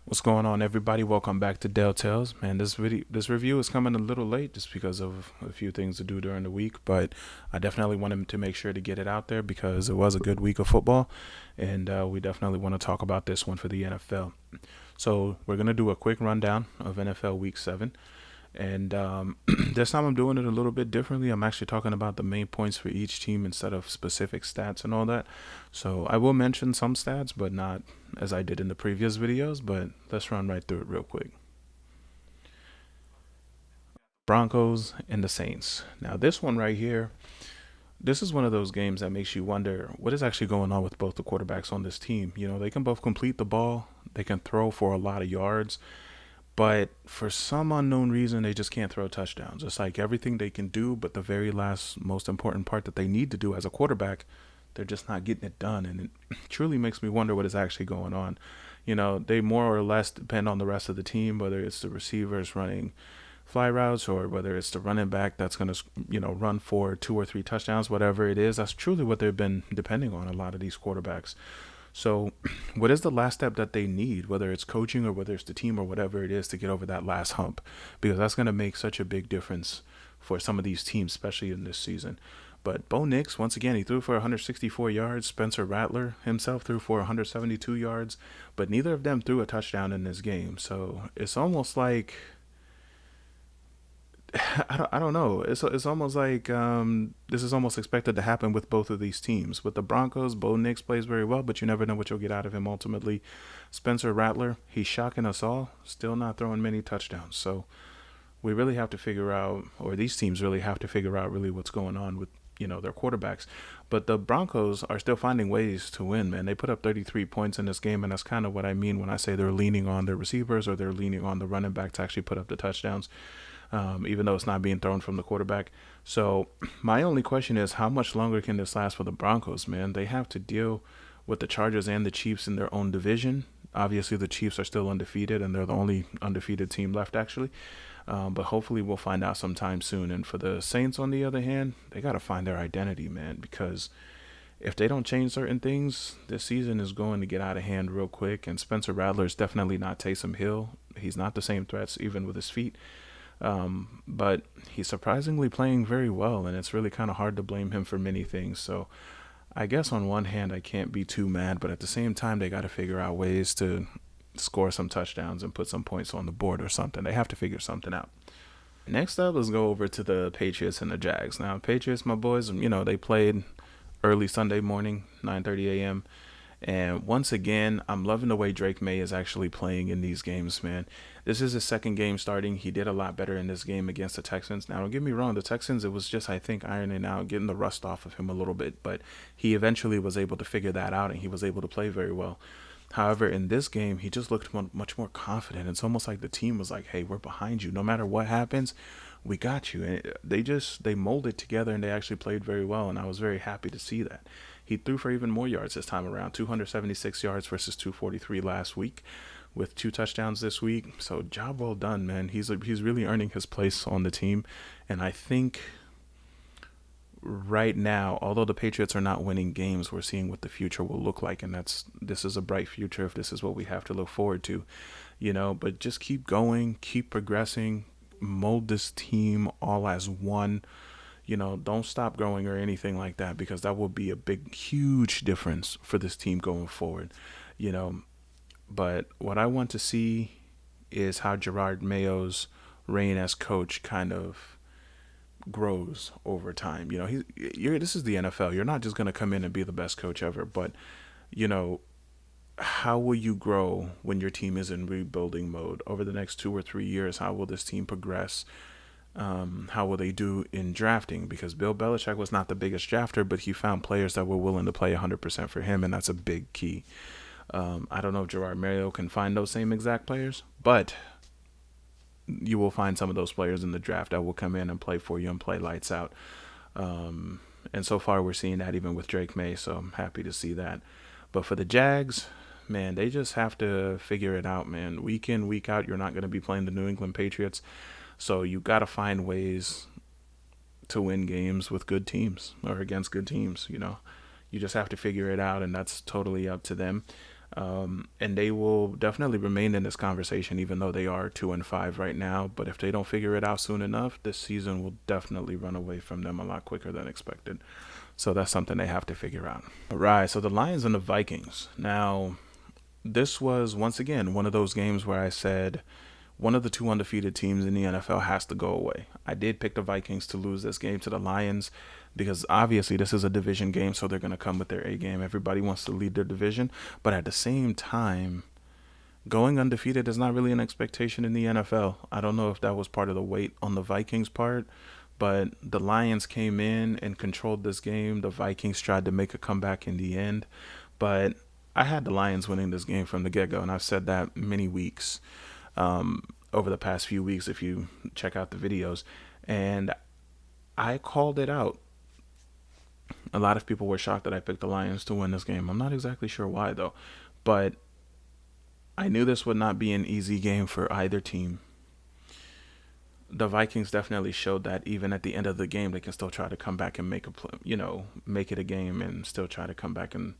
What's going on, everybody? Welcome back to Dell Tales. Man, this review is coming a little late just because of a few things to do during the week, but I definitely wanted to make sure to get it out there because it was a good week of football, and we definitely want to talk about this one for the NFL. So we're gonna do a quick rundown of NFL Week 7. And this time I'm doing it a little bit differently. I'm actually talking about the main points for each team instead of specific stats and all that. So I will mention some stats, but not as I did in the previous videos. But let's run right through it real quick. Broncos and the Saints. Now, this one right here, this is one of those games that makes you wonder what is actually going on with both the quarterbacks on this team. You know, they can both complete the ball, they can throw for a lot of yards, but for some unknown reason, they just can't throw touchdowns. It's like everything they can do, but the very last, most important part that they need to do as a quarterback, they're just not getting it done. And it truly makes me wonder what is actually going on. You know, they more or less depend on the rest of the team, whether it's the receivers running fly routes or whether it's the running back that's going to, run for 2 or 3 touchdowns, whatever it is. That's truly what they've been depending on, a lot of these quarterbacks. So, what is the last step that they need, whether it's coaching or whether it's the team or whatever it is, to get over that last hump? Because that's going to make such a big difference for some of these teams, especially in this season. But Bo Nix, once again, he threw for 164 yards. Spencer Rattler himself threw for 172 yards, but neither of them threw a touchdown in this game. So it's almost like I don't know. It's almost like this is almost expected to happen with both of these teams. With the Broncos, Bo Nix plays very well, but you never know what you'll get out of him ultimately. Spencer Rattler, he's shocking us all, still not throwing many touchdowns. So we really have to figure out, or these teams really have to figure out, really what's going on with their quarterbacks. But the Broncos are still finding ways to win. Man, they put up 33 points in this game, and that's kind of what I mean when I say they're leaning on their receivers or they're leaning on the running back to actually put up the touchdowns, even though it's not being thrown from the quarterback. So my only question is, how much longer can this last for the Broncos, man? They have to deal with the Chargers and the Chiefs in their own division. Obviously, the Chiefs are still undefeated, and they're the only undefeated team left, actually. But hopefully, we'll find out sometime soon. And for the Saints, on the other hand, they got to find their identity, man, because if they don't change certain things, this season is going to get out of hand real quick. And Spencer Rattler is definitely not Taysom Hill. He's not the same threats, even with his feet. But he's surprisingly playing very well, and it's really kind of hard to blame him for many things. So I guess on one hand, I can't be too mad, but at the same time, they got to figure out ways to score some touchdowns and put some points on the board or something. They have to figure something out. Next up, let's go over to the Patriots and the Jags. Now, Patriots, my boys, they played early Sunday morning, 9:30 a.m. And once again, I'm loving the way Drake May is actually playing in these games, man. This is his second game starting. He did a lot better in this game against the Texans. Now, don't get me wrong, the Texans, it was just, I think, ironing out, getting the rust off of him a little bit. But he eventually was able to figure that out, and he was able to play very well. However, in this game, he just looked much more confident. It's almost like the team was like, hey, we're behind you. No matter what happens, we got you. And they molded together, and they actually played very well, and I was very happy to see that. He threw for even more yards this time around, 276 yards versus 243 last week, with 2 touchdowns this week. So job well done, man. He's really earning his place on the team, and I think right now, although the Patriots are not winning games, we're seeing what the future will look like, and this is a bright future if this is what we have to look forward to, But just keep going, keep progressing, mold this team all as one. Don't stop growing or anything like that, because that will be a big, huge difference for this team going forward. You know, but what I want to see is how Gerard Mayo's reign as coach kind of grows over time. This is the NFL. You're not just going to come in and be the best coach ever, but you know, how will you grow when your team is in rebuilding mode over the next 2 or 3 years? How will this team progress? How will they do in drafting? Because Bill Belichick was not the biggest drafter, but he found players that were willing to play 100% for him, and that's a big key. I don't know if Gerard Mayo can find those same exact players, but you will find some of those players in the draft that will come in and play for you and play lights out. And so far, we're seeing that even with Drake May, so I'm happy to see that. But for the Jags, man, they just have to figure it out, man. Week in, week out, you're not going to be playing the New England Patriots. So you got to find ways to win games with good teams or against good teams. You just have to figure it out, and that's totally up to them. And they will definitely remain in this conversation, even though they are 2-5 right now. But if they don't figure it out soon enough, this season will definitely run away from them a lot quicker than expected. So that's something they have to figure out. All right, so the Lions and the Vikings. Now, this was once again one of those games where I said one of the two undefeated teams in the NFL has to go away. I did pick the Vikings to lose this game to the Lions because obviously this is a division game, so they're going to come with their A game. Everybody wants to lead their division, but at the same time, going undefeated is not really an expectation in the NFL. I don't know if that was part of the weight on the Vikings part, but the Lions came in and controlled this game. The Vikings tried to make a comeback in the end, but I had the Lions winning this game from the get-go, and I've said that many weeks over the past few weeks if you check out the videos. And I called it out. A lot of people were shocked that I picked the Lions to win this game. I'm not exactly sure why, though. But I knew this would not be an easy game for either team. The Vikings definitely showed that even at the end of the game, they can still try to come back and make it a game and still try to come back and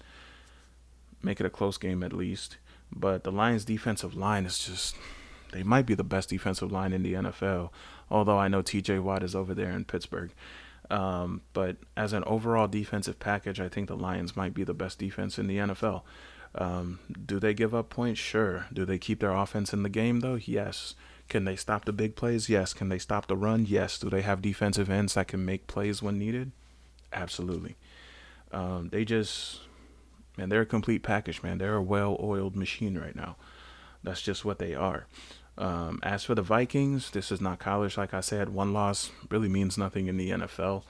make it a close game at least. But the Lions' defensive line is just, they might be the best defensive line in the NFL, although I know TJ Watt is over there in Pittsburgh. But as an overall defensive package, I think the Lions might be the best defense in the NFL. Do they give up points? Sure. Do they keep their offense in the game, though? Yes. Can they stop the big plays? Yes. Can they stop the run? Yes. Do they have defensive ends that can make plays when needed? Absolutely. They just, man, they're a complete package, man. They're a well-oiled machine right now. That's just what they are. As for the Vikings, this is not college. Like I said, one loss really means nothing in the NFL.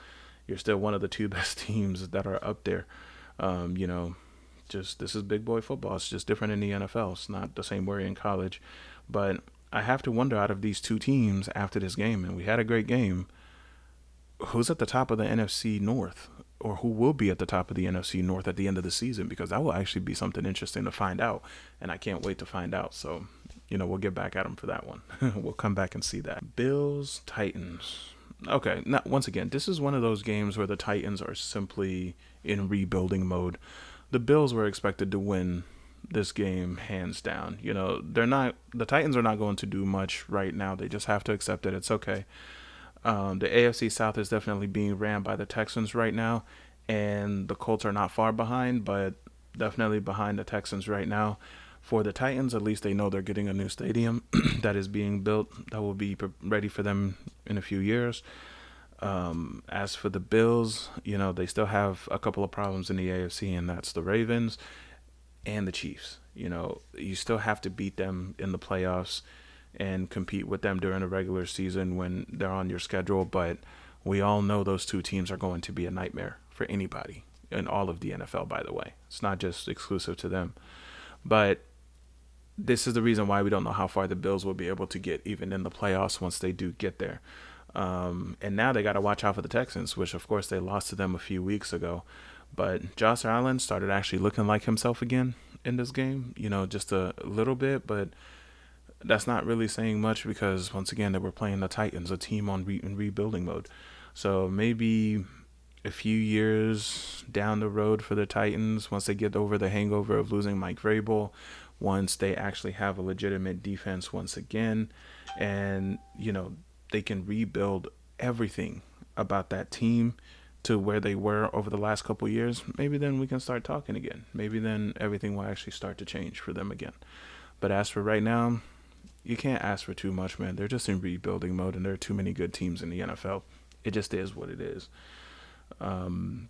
You're still one of the two best teams that are up there. You know, just this is big boy football. It's just different in the NFL. It's not the same way in college. But I have to wonder, out of these two teams after this game, and we had a great game, who's at the top of the NFC North, or who will be at the top of the NFC North at the end of the season, because that will actually be something interesting to find out, and I can't wait to find out. So, we'll get back at them for that one. We'll come back and see that. Bills, Titans. Okay, now, once again, this is one of those games where the Titans are simply in rebuilding mode. The Bills were expected to win this game hands down. The Titans are not going to do much right now. They just have to accept it. It's okay. The AFC South is definitely being ran by the Texans right now, and the Colts are not far behind, but definitely behind the Texans right now. For the Titans, at least they know they're getting a new stadium that is being built that will be ready for them in a few years. As for the Bills, they still have a couple of problems in the AFC, and that's the Ravens and the Chiefs. You still have to beat them in the playoffs and compete with them during the regular season when they're on your schedule. But we all know those two teams are going to be a nightmare for anybody in all of the NFL, by the way. It's not just exclusive to them. But this is the reason why we don't know how far the Bills will be able to get even in the playoffs once they do get there. And now they got to watch out for the Texans, which, of course, they lost to them a few weeks ago. But Josh Allen started actually looking like himself again in this game, just a little bit. But that's not really saying much because, once again, they were playing the Titans, a team in rebuilding mode. So maybe a few years down the road for the Titans, once they get over the hangover of losing Mike Vrabel, once they actually have a legitimate defense once again, and, they can rebuild everything about that team to where they were over the last couple of years, maybe then we can start talking again. Maybe then everything will actually start to change for them again. But as for right now, you can't ask for too much, man. They're just in rebuilding mode, and there are too many good teams in the NFL. It just is what it is. But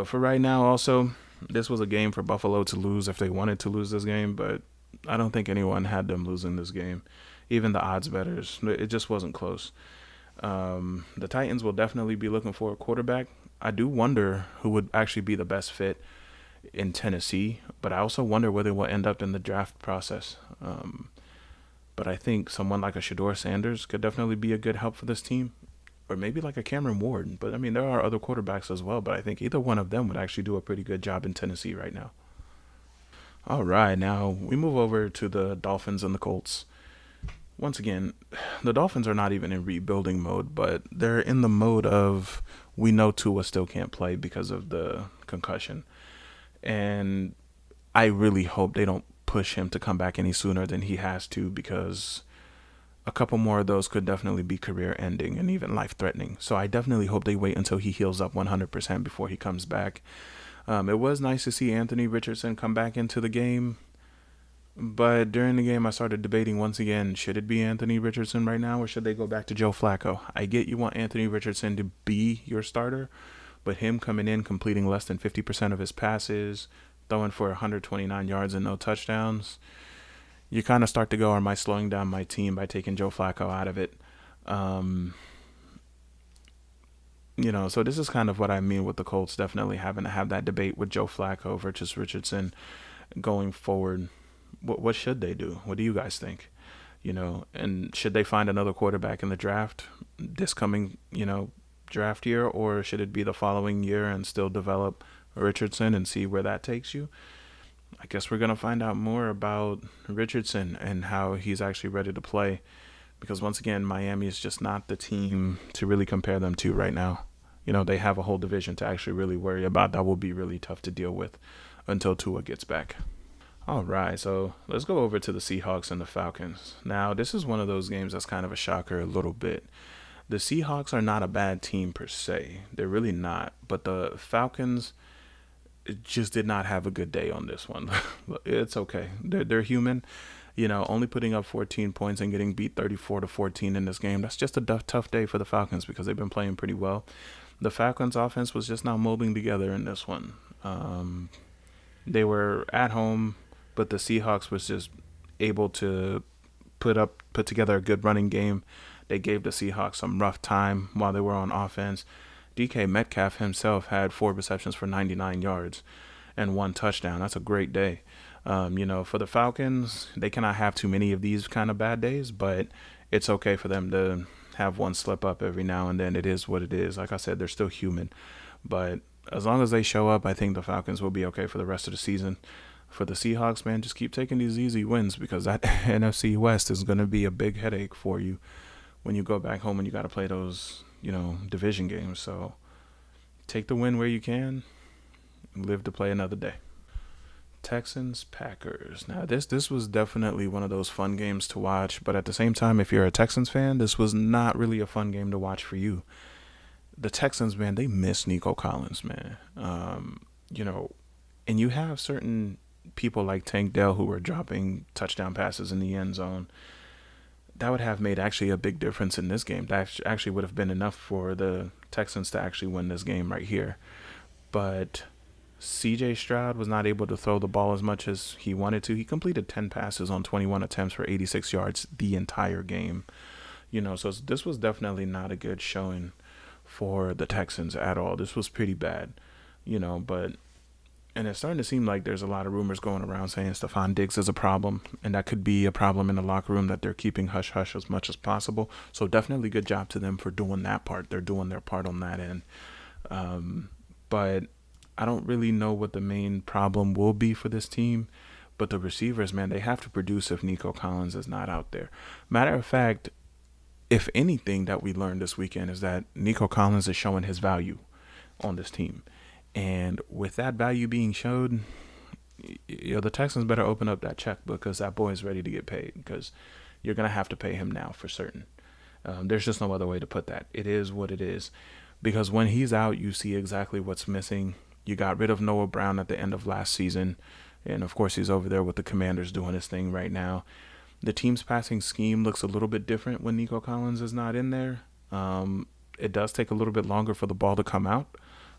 for right now, also, this was a game for Buffalo to lose if they wanted to lose this game, but I don't think anyone had them losing this game. Even the odds bettors, it just wasn't close. The Titans will definitely be looking for a quarterback. I do wonder who would actually be the best fit in Tennessee, but I also wonder whether it will end up in the draft process. But I think someone like a Shedeur Sanders could definitely be a good help for this team, or maybe like a Cameron Ward. But, there are other quarterbacks as well, but I think either one of them would actually do a pretty good job in Tennessee right now. All right, now we move over to the Dolphins and the Colts. Once again, the Dolphins are not even in rebuilding mode, but they're in the mode of, we know Tua still can't play because of the concussion. And I really hope they don't push him to come back any sooner than he has to, because a couple more of those could definitely be career ending and even life threatening. So I definitely hope they wait until he heals up 100% before he comes back. It was nice to see Anthony Richardson come back into the game, but during the game I started debating once again, should it be Anthony Richardson right now or should they go back to Joe Flacco? I get you want Anthony Richardson to be your starter, but him coming in, completing less than 50% of his passes, throwing for 129 yards and no touchdowns, you kind of start to go, am I slowing down my team by taking Joe Flacco out of it? Um, so this is kind of what I mean with the Colts definitely having to have that debate with Joe Flacco versus Richardson going forward. What should they do? What do you guys think? And should they find another quarterback in the draft this coming, draft year, or should it be the following year and still develop Richardson and see where that takes you? I guess we're going to find out more about Richardson and how he's actually ready to play, because once again, Miami is just not the team to really compare them to right now. They have a whole division to actually really worry about. That will be really tough to deal with until Tua gets back. All right, so let's go over to the Seahawks and the Falcons. Now, this is one of those games that's kind of a shocker a little bit. The Seahawks are not a bad team per se. They're really not. But the Falcons just did not have a good day on this one. It's okay. They're human. Only putting up 14 points and getting beat 34-14 in this game. That's just a tough day for the Falcons because they've been playing pretty well. The Falcons offense was just not molding together in this one. They were at home, but the Seahawks was just able to put together a good running game. They gave the Seahawks some rough time while they were on offense. DK Metcalf himself had 4 receptions for 99 yards and 1 touchdown. That's a great day. For the Falcons, they cannot have too many of these kind of bad days, but it's okay for them to have one slip up every now and then. It is what it is. Like I said, they're still human. But as long as they show up, I think the Falcons will be okay for the rest of the season. For the Seahawks, man, just keep taking these easy wins, because that NFC West is going to be a big headache for you when you go back home and you got to play those, division games. So take the win where you can and live to play another day. Texans Packers. Now this was definitely one of those fun games to watch, but at the same time, if you're a Texans fan, this was not really a fun game to watch for you. The Texans, man, they miss Nico Collins, man. And you have certain people like Tank Dell who were dropping touchdown passes in the end zone. That would have made actually a big difference in this game. That actually would have been enough for the Texans to actually win this game right here. But CJ Stroud was not able to throw the ball as much as he wanted to. He completed 10 passes on 21 attempts for 86 yards the entire game. So this was definitely not a good showing for the Texans at all. This was pretty bad, and it's starting to seem like there's a lot of rumors going around saying Stephon Diggs is a problem, and that could be a problem in the locker room that they're keeping hush-hush as much as possible. So definitely good job to them for doing that part. They're doing their part on that end. But I don't really know what the main problem will be for this team. But the receivers, man, they have to produce if Nico Collins is not out there. Matter of fact, if anything that we learned this weekend is that Nico Collins is showing his value on this team. And with that value being showed, the Texans better open up that checkbook, because that boy is ready to get paid, because you're going to have to pay him now for certain. There's just no other way to put that. It is what it is, because when he's out, you see exactly what's missing. You got rid of Noah Brown at the end of last season, and of course he's over there with the Commanders doing his thing right now. The team's passing scheme looks a little bit different when Nico Collins is not in there. It does take a little bit longer for the ball to come out,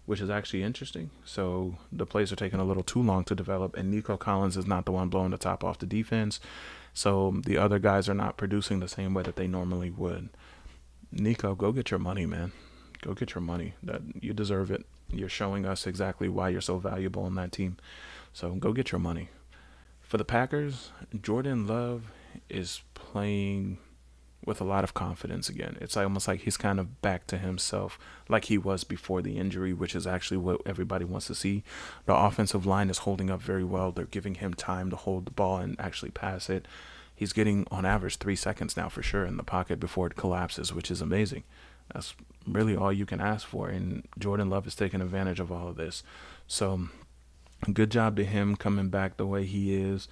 which is actually interesting. So the plays are taking a little too long to develop, and Nico Collins is not the one blowing the top off the defense. So the other guys are not producing the same way that they normally would. Nico, go get your money, man. Go get your money. That you deserve it. You're showing us exactly why you're so valuable on that team. So go get your money. For the Packers, Jordan Love is playing with a lot of confidence again. It's almost like he's kind of back to himself like he was before the injury, which is actually what everybody wants to see. The offensive line is holding up very well. They're giving him time to hold the ball and actually pass it. He's getting, on average, 3 seconds now for sure in the pocket before it collapses, which is amazing. That's really all you can ask for, and Jordan Love is taking advantage of all of this. So Good job to him coming back the way he is,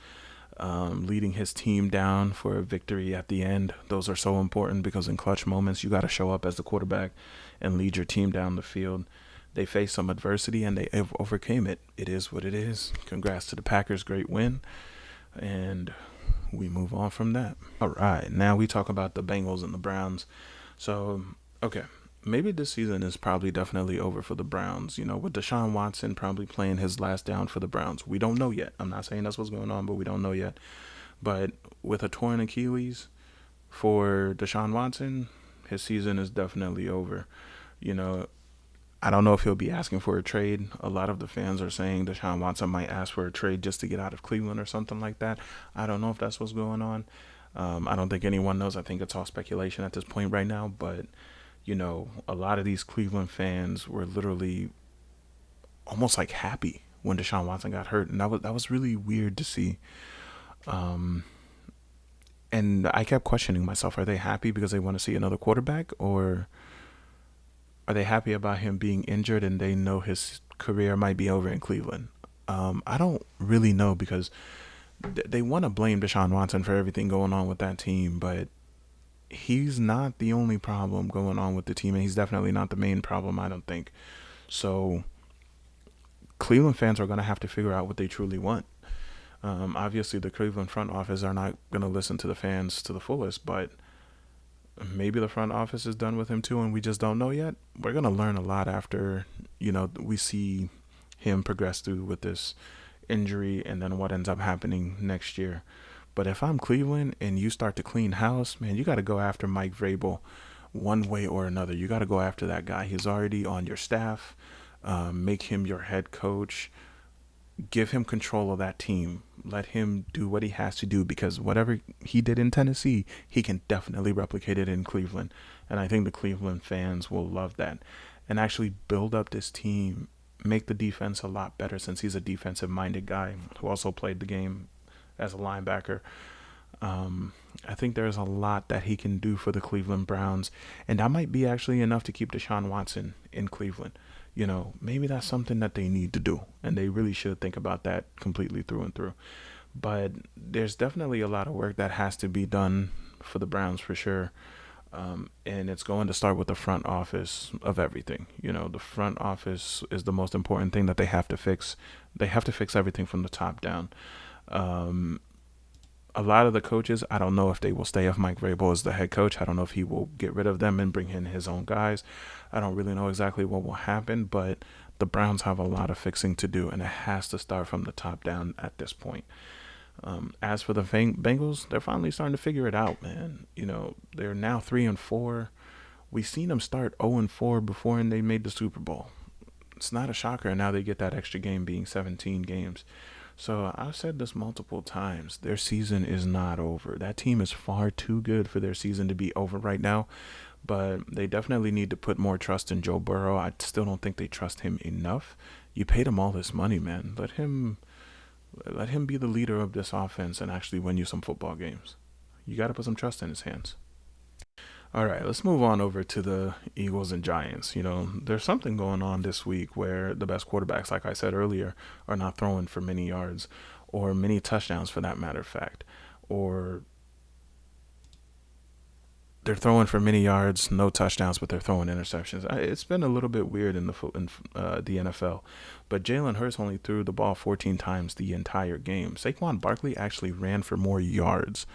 leading his team down for a victory at the end. Those are so important because in clutch moments, you got to show up as the quarterback and lead your team down the field. They faced some adversity and they overcame it. It is what it is. Congrats to the Packers. Great win. And we move on from that. All right. Now we talk about the Bengals and the Browns. So, okay. Maybe this season is probably definitely over for the Browns. With Deshaun Watson probably playing his last down for the Browns. We don't know yet. I'm not saying that's what's going on, but we don't know yet. But with a torn Achilles for Deshaun Watson, his season is definitely over. You know, I don't know if he'll be asking for a trade. A lot of the fans are saying Deshaun Watson might ask for a trade just to get out of Cleveland or something like that. I don't know if that's what's going on. I don't think anyone knows. I think it's all speculation at this point right now. But, a lot of these Cleveland fans were literally almost like happy when Deshaun Watson got hurt. And that was really weird to see. Um, and I kept questioning myself, are they happy because they want to see another quarterback, or are they happy about him being injured and they know his career might be over in Cleveland? I don't really know because they want to blame Deshaun Watson for everything going on with that team, but he's not the only problem going on with the team, and he's definitely not the main problem, I don't think. So Cleveland fans are going to have to figure out what they truly want. Obviously, the Cleveland front office are not going to listen to the fans to the fullest, but maybe the front office is done with him too, and we just don't know yet. We're going to learn a lot after, we see him progress through with this injury and then what ends up happening next year. But if I'm Cleveland and you start to clean house, man, you got to go after Mike Vrabel one way or another. You got to go after that guy. He's already on your staff. Make him your head coach. Give him control of that team. Let him do what he has to do, because whatever he did in Tennessee, he can definitely replicate it in Cleveland. And I think the Cleveland fans will love that and actually build up this team, make the defense a lot better, since he's a defensive minded guy who also played the game as a linebacker. I think there's a lot that he can do for the Cleveland Browns, and that might be actually enough to keep Deshaun Watson in Cleveland. Maybe that's something that they need to do, and they really should think about that completely through and through. But there's definitely a lot of work that has to be done for the Browns for sure. And it's going to start with the front office of everything. The front office is the most important thing that they have to fix. They have to fix everything from the top down. Um, a lot of the coaches, I don't know if they will stay if Mike Vrabel is the head coach. I don't know if he will get rid of them and bring in his own guys. I don't really know exactly what will happen, but the Browns have a lot of fixing to do, and it has to start from the top down at this point. As for the Bengals, they're finally starting to figure it out, man. They're now 3-4. We've seen them start 0-4 before, and they made the Super Bowl. It's not a shocker, and now they get that extra game being 17 games. So I've said this multiple times. Their season is not over. That team is far too good for their season to be over right now. But they definitely need to put more trust in Joe Burrow. I still don't think they trust him enough. You paid him all this money, man. Let him be the leader of this offense and actually win you some football games. You got to put some trust in his hands. All right, let's move on over to the Eagles and Giants. There's something going on this week where the best quarterbacks, like I said earlier, are not throwing for many yards or many touchdowns for that matter of fact. Or they're throwing for many yards, no touchdowns, but they're throwing interceptions. It's been a little bit weird in the NFL. But Jalen Hurts only threw the ball 14 times the entire game. Saquon Barkley actually ran for more yards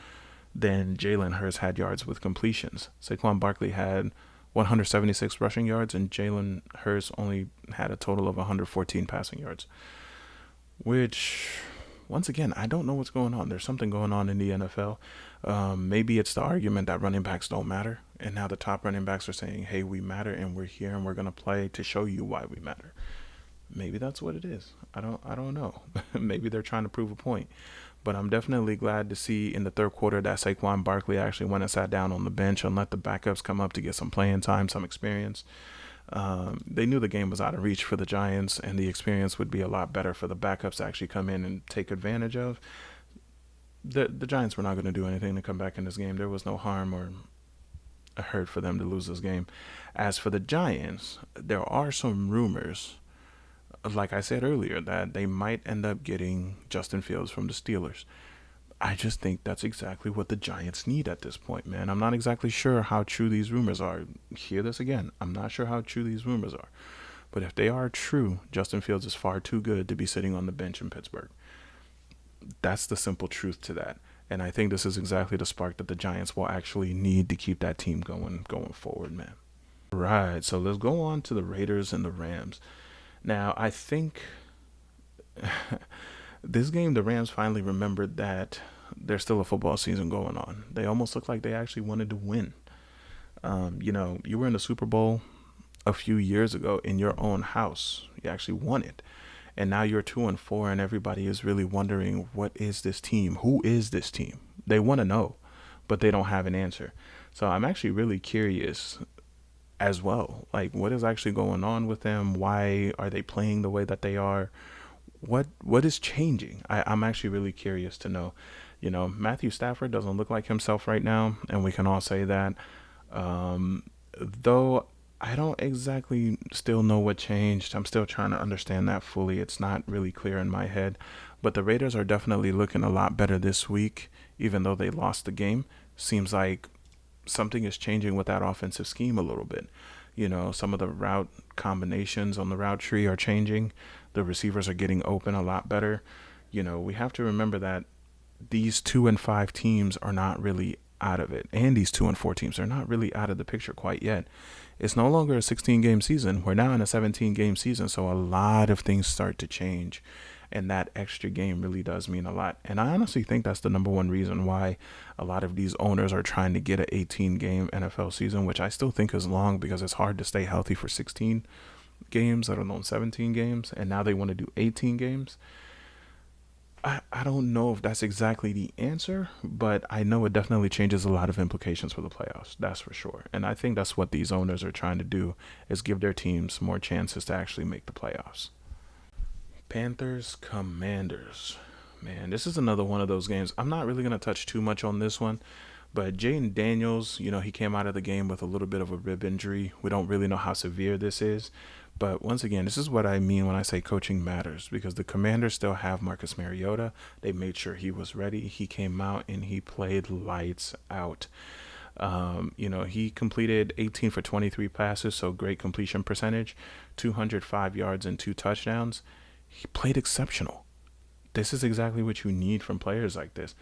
than Jalen Hurts had yards with completions. Saquon Barkley had 176 rushing yards, and Jalen Hurts only had a total of 114 passing yards. Which, once again, I don't know what's going on. There's something going on in the NFL. Maybe it's the argument that running backs don't matter, and now the top running backs are saying, hey, we matter, and we're here, and we're going to play to show you why we matter. Maybe that's what it is. I don't know. Maybe they're trying to prove a point. But I'm definitely glad to see in the third quarter that Saquon Barkley actually went and sat down on the bench and let the backups come up to get some playing time, some experience. They knew the game was out of reach for the Giants, and the experience would be a lot better for the backups to actually come in and take advantage of. The Giants were not going to do anything to come back in this game. There was no harm or a hurt for them to lose this game. As for the Giants, there are some rumors like I said earlier, that they might end up getting Justin Fields from the Steelers. I just think that's exactly what the Giants need at this point, man. I'm not exactly sure how true these rumors are. Hear this again. I'm not sure how true these rumors are. But if they are true, Justin Fields is far too good to be sitting on the bench in Pittsburgh. That's the simple truth to that. And I think this is exactly the spark that the Giants will actually need to keep that team going forward, man. Right. So let's go on to the Raiders and the Rams. Now, I think this game, the Rams finally remembered that there's still a football season going on. They almost looked like they actually wanted to win. You were in the Super Bowl a few years ago in your own house. You actually won it. And now you're 2-4, and everybody is really wondering, what is this team? Who is this team? They want to know, but they don't have an answer. So I'm actually really curious as well. Like, what is actually going on with them? Why are they playing the way that they are? What is changing? I'm actually really curious to know. Matthew Stafford doesn't look like himself right now, and we can all say that. Though I don't exactly still know what changed. I'm still trying to understand that fully. It's not really clear in my head. But the Raiders are definitely looking a lot better this week, even though they lost the game. Seems like something is changing with that offensive scheme a little bit. Some of the route combinations on the route tree are changing. The receivers are getting open a lot better. We have to remember that these 2-5 teams are not really out of it. And these 2-4 teams are not really out of the picture quite yet. It's no longer a 16-game season. We're now in a 17-game season. So a lot of things start to change. And that extra game really does mean a lot. And I honestly think that's the number one reason why a lot of these owners are trying to get an 18-game NFL season, which I still think is long because it's hard to stay healthy for 16 games, let alone 17 games. And now they want to do 18 games. I don't know if that's exactly the answer, but I know it definitely changes a lot of implications for the playoffs. That's for sure. And I think that's what these owners are trying to do, is give their teams more chances to actually make the playoffs. Panthers Commanders. Man, this is another one of those games. I'm not really going to touch too much on this one, but Jaden Daniels, he came out of the game with a little bit of a rib injury. We don't really know how severe this is. But once again, this is what I mean when I say coaching matters, because the Commanders still have Marcus Mariota. They made sure he was ready. He came out and he played lights out. He completed 18 for 23 passes, so great completion percentage, 205 yards and 2 touchdowns. He played exceptional. This is exactly what you need from players like this.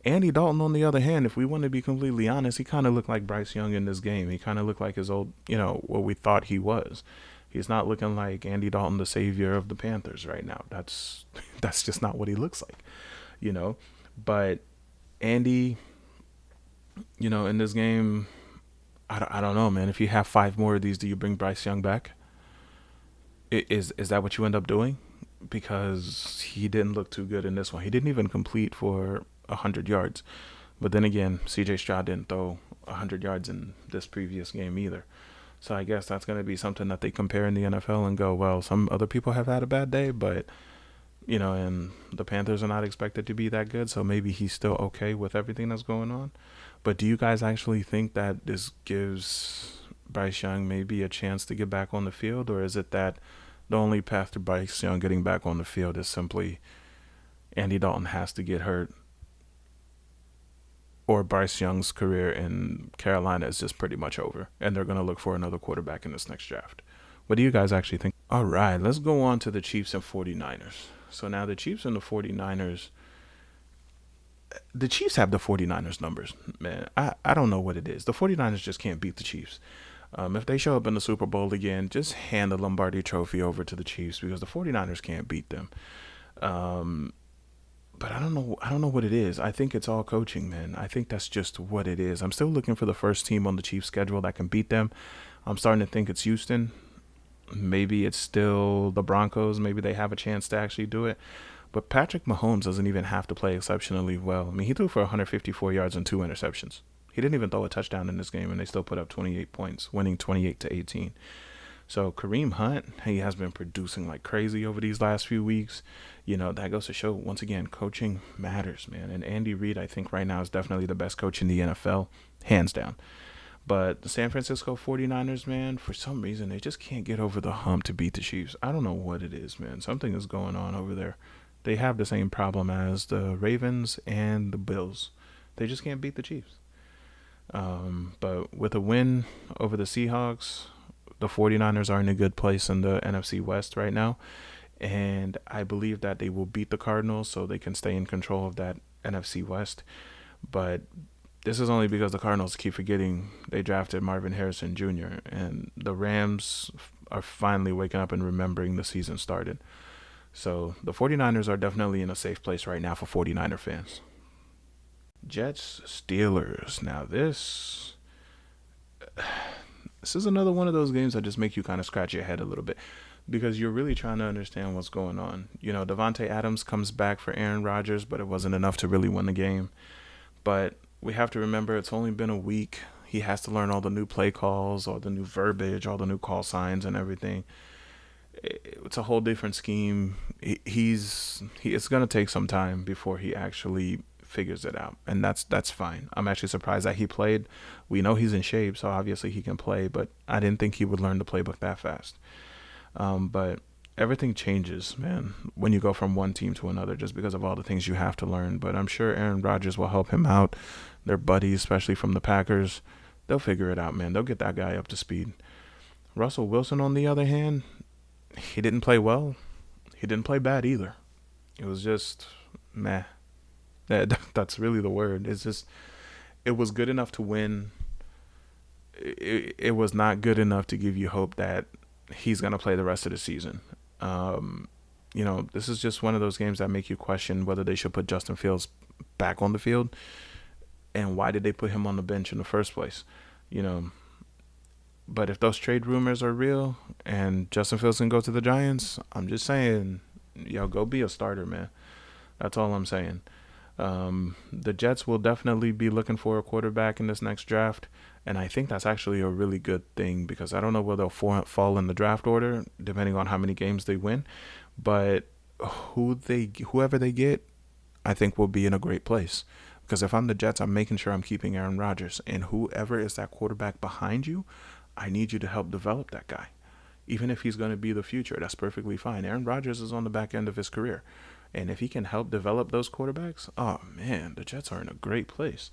Andy Dalton, on the other hand, if we want to be completely honest, he kind of looked like Bryce Young in this game. He kind of looked like his old, what we thought he was. He's not looking like Andy Dalton, the savior of the Panthers right now. That's just not what he looks like, But Andy, in this game, I don't know, man. If you have 5 more of these, do you bring Bryce Young back? Is that what you end up doing? Because he didn't look too good in this one. He didn't even complete for 100 yards. But then again, C.J. Stroud didn't throw 100 yards in this previous game either. So I guess that's going to be something that they compare in the NFL and go, well, some other people have had a bad day, but, and the Panthers are not expected to be that good. So maybe he's still okay with everything that's going on. But do you guys actually think that this gives Bryce Young maybe a chance to get back on the field? Or is it that the only path to Bryce Young getting back on the field is simply Andy Dalton has to get hurt, or Bryce Young's career in Carolina is just pretty much over, and they're going to look for another quarterback in this next draft? What do you guys actually think? All right, let's go on to the Chiefs and 49ers. So now the Chiefs and the 49ers, the Chiefs have the 49ers numbers, man. I don't know what it is. The 49ers just can't beat the Chiefs. If they show up in the Super Bowl again, just hand the Lombardi trophy over to the Chiefs, because the 49ers can't beat them. But I don't know what it is. I think it's all coaching, man. I think that's just what it is. I'm still looking for the first team on the Chiefs schedule that can beat them. I'm starting to think it's Houston. Maybe it's still the Broncos. Maybe they have a chance to actually do it. But Patrick Mahomes doesn't even have to play exceptionally well. I mean, he threw for 154 yards and 2 interceptions. He didn't even throw a touchdown in this game, and they still put up 28 points, winning 28-18. So Kareem Hunt, he has been producing like crazy over these last few weeks. That goes to show, once again, coaching matters, man. And Andy Reid, I think right now, is definitely the best coach in the NFL, hands down. But the San Francisco 49ers, man, for some reason, they just can't get over the hump to beat the Chiefs. I don't know what it is, man. Something is going on over there. They have the same problem as the Ravens and the Bills. They just can't beat the Chiefs. But with a win over the Seahawks, the 49ers are in a good place in the NFC West right now. And I believe that they will beat the Cardinals so they can stay in control of that NFC West. But this is only because the Cardinals keep forgetting they drafted Marvin Harrison Jr. and the Rams are finally waking up and remembering the season started. So the 49ers are definitely in a safe place right now for 49er fans. Jets Steelers. Now this is another one of those games that just make you kind of scratch your head a little bit because you're really trying to understand what's going on. You know, Devontae Adams comes back for Aaron Rodgers, but it wasn't enough to really win the game. But we have to remember it's only been a week. He has to learn all the new play calls, all the new verbiage, all the new call signs and everything. It's a whole different scheme. It's going to take some time before he actually figures it out, and that's fine. I'm actually surprised that he played. We know he's in shape, so obviously he can play, but I didn't think he would learn the playbook that fast. But everything changes, man, when you go from one team to another just because of all the things you have to learn. But I'm sure Aaron Rodgers will help him out. They're buddies, especially from the Packers. They'll figure it out, man. They'll get that guy up to speed. Russell Wilson, on the other hand, he didn't play well. He didn't play bad either. It was just meh. That's really the word. It's just, it was good enough to win. It was not good enough to give you hope that he's going to play the rest of the season. This is just one of those games that make you question whether they should put Justin Fields back on the field and why did they put him on the bench in the first place. But if those trade rumors are real and Justin Fields can go to the Giants, I'm just saying, go be a starter, man. That's all I'm saying. The Jets will definitely be looking for a quarterback in this next draft, and I think that's actually a really good thing because I don't know where they'll fall in the draft order depending on how many games they win, but whoever they get, I think will be in a great place. Because if I'm the Jets, I'm making sure I'm keeping Aaron Rodgers, and whoever is that quarterback behind you, I need you to help develop that guy. Even if he's going to be the future, that's perfectly fine. Aaron Rodgers is on the back end of his career. And if he can help develop those quarterbacks, oh, man, the Jets are in a great place.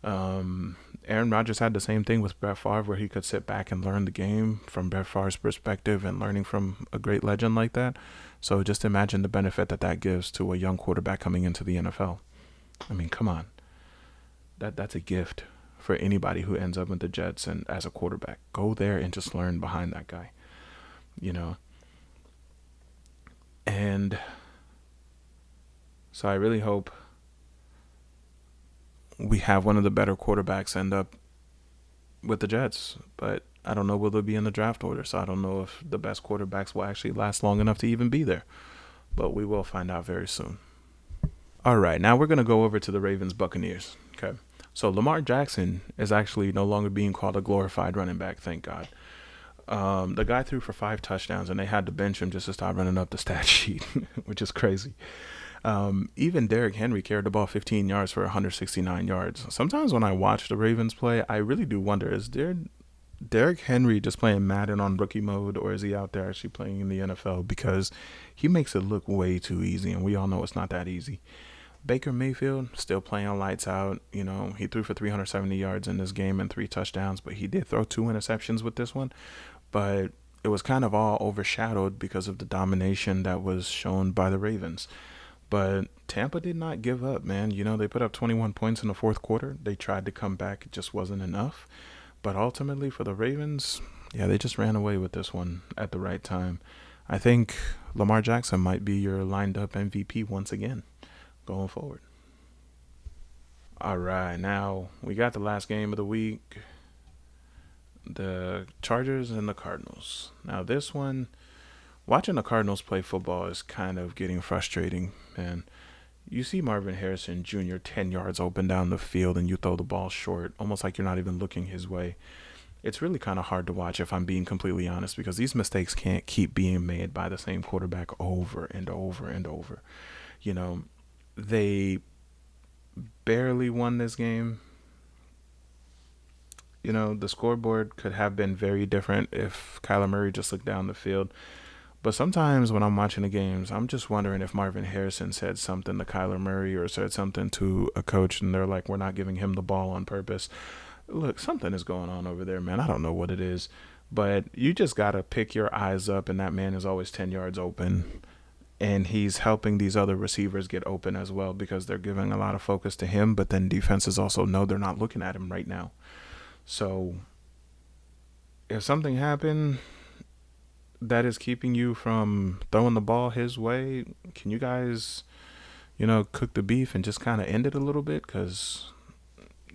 Aaron Rodgers had the same thing with Brett Favre where he could sit back and learn the game from Brett Favre's perspective and learning from a great legend like that. So just imagine the benefit that gives to a young quarterback coming into the NFL. I mean, come on. That's a gift for anybody who ends up with the Jets and as a quarterback. Go there and just learn behind that guy, And so I really hope we have one of the better quarterbacks end up with the Jets. But I don't know will they be in the draft order, so I don't know if the best quarterbacks will actually last long enough to even be there. But we will find out very soon. All right, now we're going to go over to the Ravens Buccaneers. Okay, so Lamar Jackson is actually no longer being called a glorified running back, thank God. The guy threw for 5 touchdowns, and they had to bench him just to stop running up the stat sheet, which is crazy. Even Derrick Henry carried the ball 15 yards for 169 yards. Sometimes when I watch the Ravens play, I really do wonder, is Derrick Henry just playing Madden on rookie mode, or is he out there actually playing in the NFL? Because he makes it look way too easy, and we all know it's not that easy. Baker Mayfield still playing lights out. He threw for 370 yards in this game and 3 touchdowns, but he did throw 2 interceptions with this one. But it was kind of all overshadowed because of the domination that was shown by the Ravens. But Tampa did not give up, man. They put up 21 points in the fourth quarter. They tried to come back. It just wasn't enough. But ultimately for the Ravens, they just ran away with this one at the right time. I think Lamar Jackson might be your lined up MVP once again going forward. All right, now we got the last game of the week. The Chargers and the Cardinals. Now this one, watching the Cardinals play football is kind of getting frustrating, man. You see Marvin Harrison Jr. 10 yards open down the field and you throw the ball short, almost like you're not even looking his way. It's really kind of hard to watch if I'm being completely honest because these mistakes can't keep being made by the same quarterback over and over and over. They barely won this game. The scoreboard could have been very different if Kyler Murray just looked down the field. But sometimes when I'm watching the games, I'm just wondering if Marvin Harrison said something to Kyler Murray or said something to a coach and they're like, we're not giving him the ball on purpose. Look, something is going on over there, man. I don't know what it is. But you just got to pick your eyes up, and that man is always 10 yards open. And he's helping these other receivers get open as well because they're giving a lot of focus to him. But then defenses also know they're not looking at him right now. So if something happened that is keeping you from throwing the ball his way, can you guys, cook the beef and just kind of end it a little bit? Because,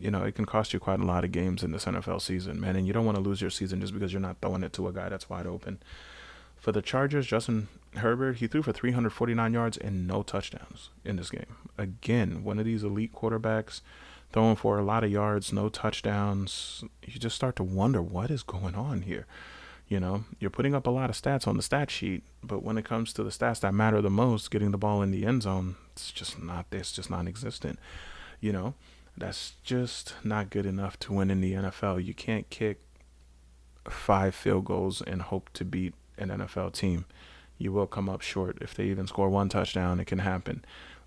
it can cost you quite a lot of games in this NFL season, man. And you don't want to lose your season just because you're not throwing it to a guy that's wide open. For the Chargers, Justin Herbert, he threw for 349 yards and no touchdowns in this game. Again, one of these elite quarterbacks throwing for a lot of yards, no touchdowns. You just start to wonder what is going on here. You're putting up a lot of stats on the stat sheet, but when it comes to the stats that matter the most, getting the ball in the end zone, it's just non-existent. That's just not good enough to win in the NFL. You can't kick 5 field goals and hope to beat an NFL team. You will come up short. If they even score 1 touchdown, it can happen.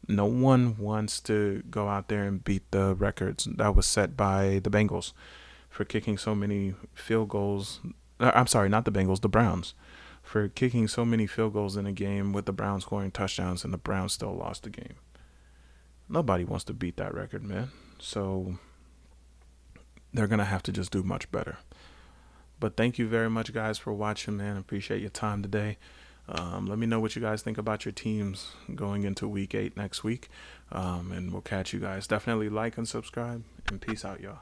No one wants to go out there and beat the records that was set by the Bengals for kicking so many field goals. I'm sorry, not the Bengals, the Browns, for kicking so many field goals in a game with the Browns scoring touchdowns and the Browns still lost the game. Nobody wants to beat that record, man. So they're going to have to just do much better. But thank you very much, guys, for watching, man. Appreciate your time today. Let me know what you guys think about your teams going into week 8 next week. And we'll catch you guys. Definitely like and subscribe. And peace out, y'all.